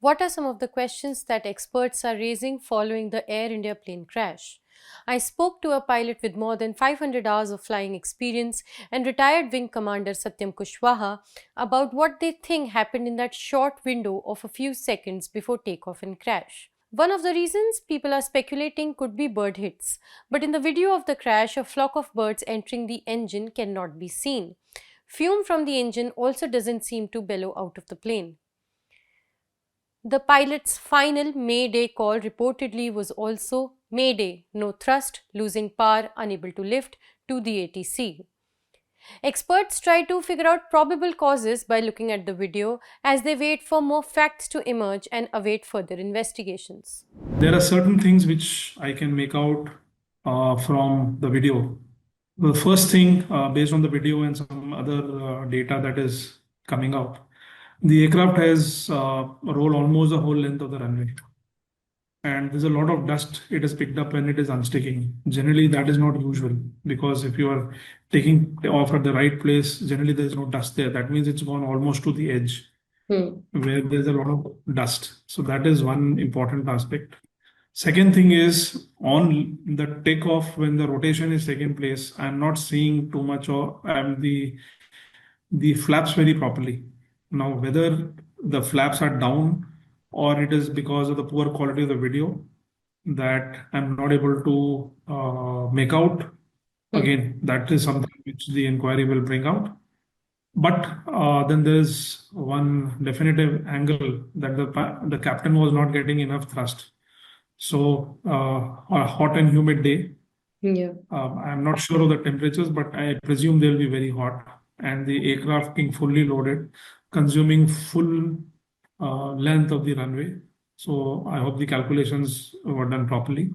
What are some of the questions that experts are raising following the Air India plane crash? I spoke to a pilot with more than 500 hours of flying experience and retired Wing Commander Satyam Kushwaha about what they think happened in that short window of a few seconds before takeoff and crash. One of the reasons people are speculating could be bird hits, but in the video of the crash, a flock of birds entering the engine cannot be seen. Fume from the engine also doesn't seem to bellow out of the plane. The pilot's final Mayday call reportedly was also Mayday, no thrust, losing power, unable to lift, to the ATC. Experts try to figure out probable causes by looking at the video as they wait for more facts to emerge and await further investigations. There are certain things which I can make out from the video. The first thing, based on the video and some other data that is coming out, the aircraft has rolled almost the whole length of the runway. And there's a lot of dust it has picked up when it is unsticking. Generally, that is not usual because if you are taking off at the right place, generally there's no dust there. That means it's gone almost to the edge where there's a lot of dust. So that is one important aspect. Second thing is on the takeoff when the rotation is taking place, I'm not seeing too much of the flaps very properly. Now, whether the flaps are down or it is because of the poor quality of the video that I'm not able to make out. Again, that is something which the inquiry will bring out. But then there's one definitive angle that the captain was not getting enough thrust. So on a hot and humid day, I'm not sure of the temperatures, but I presume they'll be very hot. And the aircraft being fully loaded, consuming full length of the runway. So I hope the calculations were done properly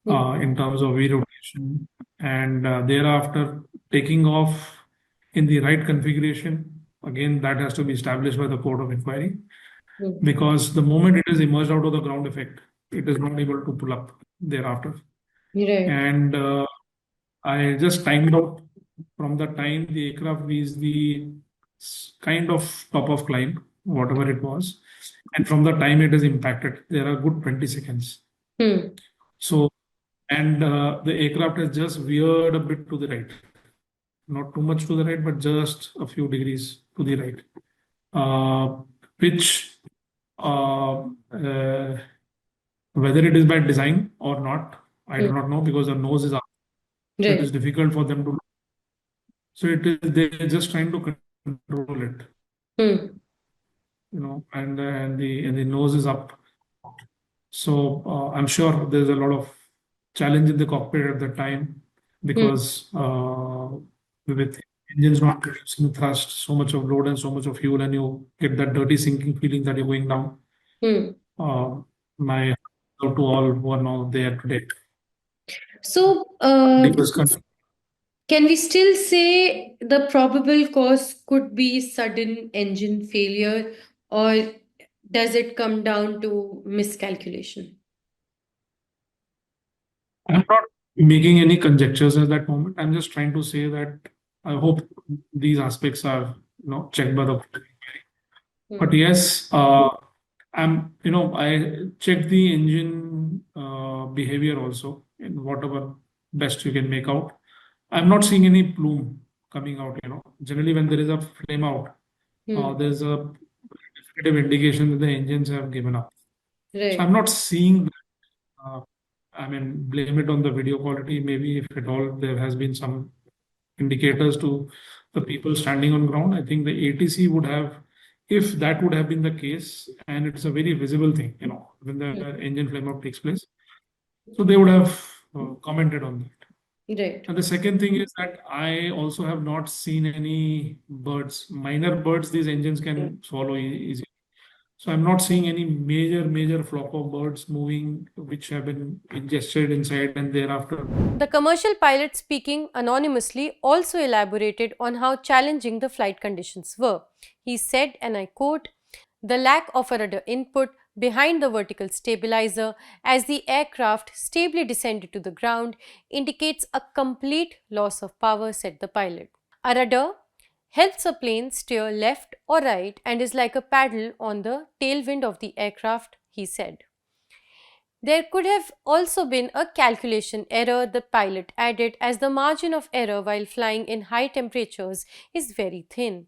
in terms of rerotation. And thereafter, taking off in the right configuration, again, that has to be established by the court of inquiry. Because the moment it is emerged out of the ground effect, it is not able to pull up thereafter. Right. And I just timed out from the time the aircraft reached the kind of top of climb, whatever it was, and from the time it is impacted, there are good 20 seconds. So, and the aircraft has just veered a bit to the right, not too much to the right, but just a few degrees to the right, which whether it is by design or not, I do not know because the nose is up. So it is difficult for them to. So it is they're just trying to control it, and the nose is up. So I'm sure there's a lot of challenge in the cockpit at the time because with engines not producing thrust, so much of load and so much of fuel, and you get that dirty sinking feeling that you're going down. My hello to all who are now there today. So, can we still say the probable cause could be sudden engine failure, or does it come down to miscalculation? I'm not making any conjectures at that moment. I'm just trying to say that I hope these aspects are checked by the inquiry. But yes, I checked the engine behavior also in whatever best you can make out. I'm not seeing any plume coming out. Generally when there is a flame out, there's a definitive indication that the engines have given up. So I'm not seeing that. I mean, blame it on the video quality. Maybe if at all there has been some indicators to the people standing on ground. I think the ATC would have, if that would have been the case, and it's a very visible thing, when the engine flame out takes place. So they would have commented on that. Right. And the second thing is that I also have not seen any birds, minor birds, these engines can swallow easily. So I'm not seeing any major flock of birds moving, which have been ingested inside and thereafter. The commercial pilot, speaking anonymously, also elaborated on how challenging the flight conditions were. He said, and I quote, "The lack of a rudder input behind the vertical stabilizer as the aircraft stably descended to the ground indicates a complete loss of power," said the pilot. A rudder helps a plane steer left or right and is like a paddle on the tailwind of the aircraft, he said. There could have also been a calculation error, the pilot added, as the margin of error while flying in high temperatures is very thin.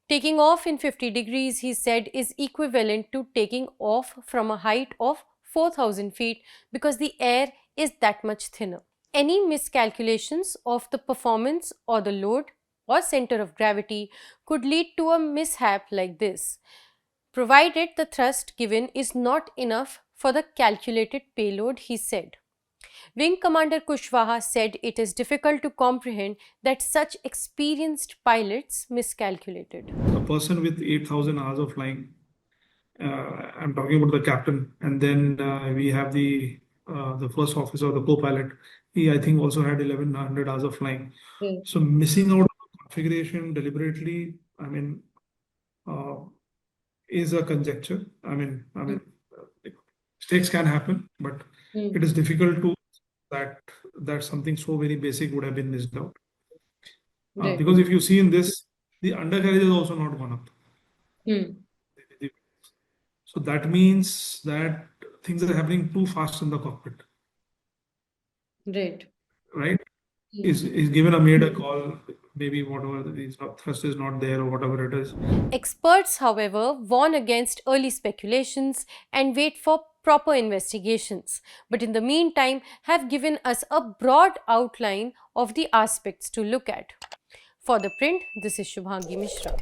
Taking off in 50 degrees, he said, is equivalent to taking off from a height of 4,000 feet because the air is that much thinner. Any miscalculations of the performance or the load or center of gravity could lead to a mishap like this, provided the thrust given is not enough for the calculated payload, he said. Wing Commander Kushwaha said it is difficult to comprehend that such experienced pilots miscalculated. A person with 8,000 hours of flying, I'm talking about the captain, and then we have the first officer, the co-pilot. He, I think, also had 1,100 hours of flying. So missing out on configuration deliberately, I mean, uh, is a conjecture. Mistakes can happen, but it is difficult to that something so very basic would have been missed out. Right. Because if you see in this, the undercarriage has also not gone up. So that means that things are happening too fast in the cockpit, Right. right? Is given a made a call, maybe whatever the thrust is not there or whatever it is. Experts, however, warn against early speculations and wait for proper investigations, but in the meantime have given us a broad outline of the aspects to look at. For The Print, this is Shubhangi Mishra.